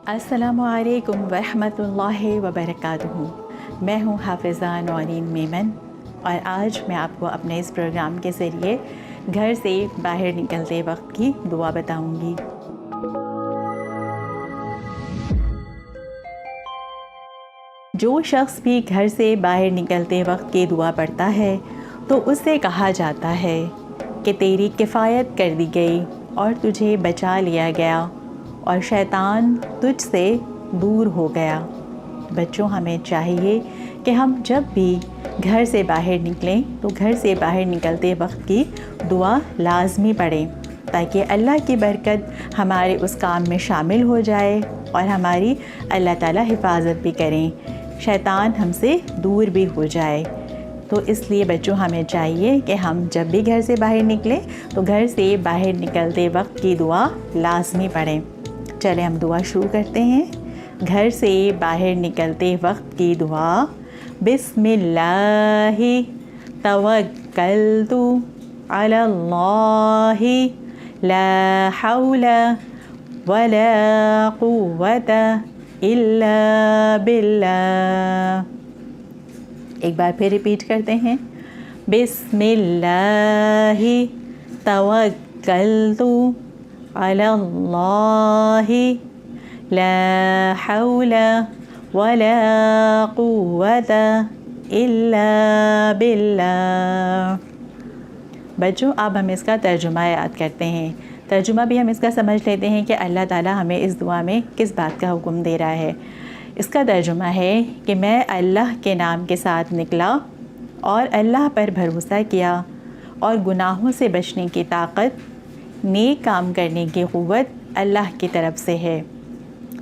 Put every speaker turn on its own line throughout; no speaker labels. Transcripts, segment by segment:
السلام علیکم ورحمۃ اللہ وبرکاتہ۔ میں ہوں حافظہ نورین میمن، اور آج میں آپ کو اپنے اس پروگرام کے ذریعے گھر سے باہر نکلتے وقت کی دعا بتاؤں گی۔ جو شخص بھی گھر سے باہر نکلتے وقت کی دعا پڑھتا ہے تو اس سے کہا جاتا ہے کہ تیری کفایت کر دی گئی اور تجھے بچا لیا گیا اور شیطان تجھ سے دور ہو گیا۔ بچوں، ہمیں چاہیے کہ ہم جب بھی گھر سے باہر نکلیں تو گھر سے باہر نکلتے وقت کی دعا لازمی پڑھیں، تاکہ اللہ کی برکت ہمارے اس کام میں شامل ہو جائے اور ہماری اللہ تعالیٰ حفاظت بھی کریں، شیطان ہم سے دور بھی ہو جائے۔ تو اس لیے بچوں، ہمیں چاہیے کہ ہم جب بھی گھر سے باہر نکلیں تو گھر سے باہر نکلتے وقت کی دعا لازمی پڑھیں۔ چلیں ہم دعا شروع کرتے ہیں۔ گھر سے باہر نکلتے وقت کی دعا۔ بسم اللہ توکلت علی اللہ لا حول ولا قوت الا باللہ۔ ایک بار پھر ریپیٹ کرتے ہیں۔ بسم اللہ توکلت علی اللہ لا حول ولا قوت الا باللہ۔ بچوں، اب ہم اس کا ترجمہ یاد کرتے ہیں۔ ترجمہ بھی ہم اس کا سمجھ لیتے ہیں کہ اللہ تعالیٰ ہمیں اس دعا میں کس بات کا حکم دے رہا ہے۔ اس کا ترجمہ ہے کہ میں اللہ کے نام کے ساتھ نکلا اور اللہ پر بھروسہ کیا، اور گناہوں سے بچنے کی طاقت، نیک کام کرنے کی قوت اللہ کی طرف سے ہے۔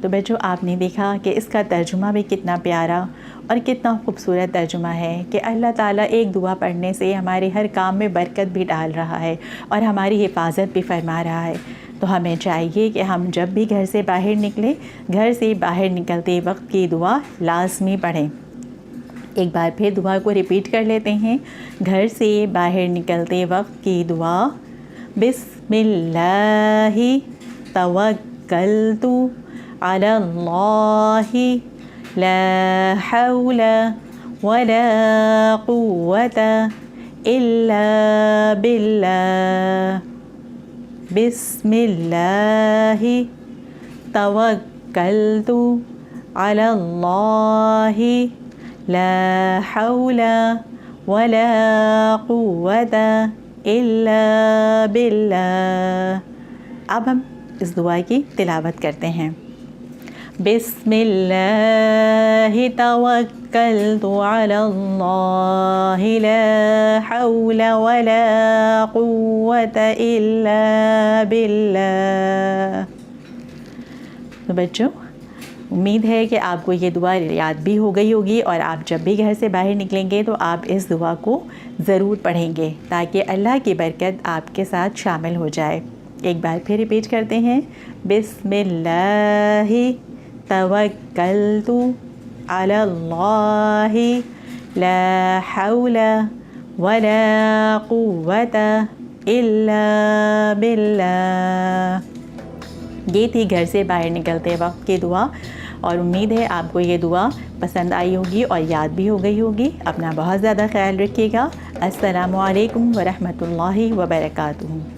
تو بچوں، آپ نے دیکھا کہ اس کا ترجمہ بھی کتنا پیارا اور کتنا خوبصورت ترجمہ ہے کہ اللہ تعالیٰ ایک دعا پڑھنے سے ہمارے ہر کام میں برکت بھی ڈال رہا ہے اور ہماری حفاظت بھی فرما رہا ہے۔ تو ہمیں چاہیے کہ ہم جب بھی گھر سے باہر نکلیں، گھر سے باہر نکلتے وقت کی دعا لازمی پڑھیں۔ ایک بار پھر دعا کو ریپیٹ کر لیتے ہیں۔ گھر سے باہر نکلتے وقت کی دعا۔ بسم اللہ توکلت علی اللہ لا حول ولا قوت الا باللہ۔ بسم اللہ توکلت علی اللہ لا حول ولا قوت الا باللہ۔ اب ہم اس دعا کی تلاوت کرتے ہیں۔ بسم اللہ توکلت علی اللہ لا حول ولا قوت الا باللہ۔ تو بچوں، امید ہے کہ آپ کو یہ دعا یاد بھی ہو گئی ہوگی، اور آپ جب بھی گھر سے باہر نکلیں گے تو آپ اس دعا کو ضرور پڑھیں گے، تاکہ اللہ کی برکت آپ کے ساتھ شامل ہو جائے۔ ایک بار پھر ریپیٹ کرتے ہیں۔ بسم اللہ توکلت علی اللہ لا حول ولا قوت الا باللہ۔ یہ تھی گھر سے باہر نکلتے وقت کی دعا، اور امید ہے آپ کو یہ دعا پسند آئی ہوگی اور یاد بھی ہو گئی ہوگی۔ اپنا بہت زیادہ خیال رکھیے گا۔ السلام علیکم ورحمۃ اللہ وبرکاتہ۔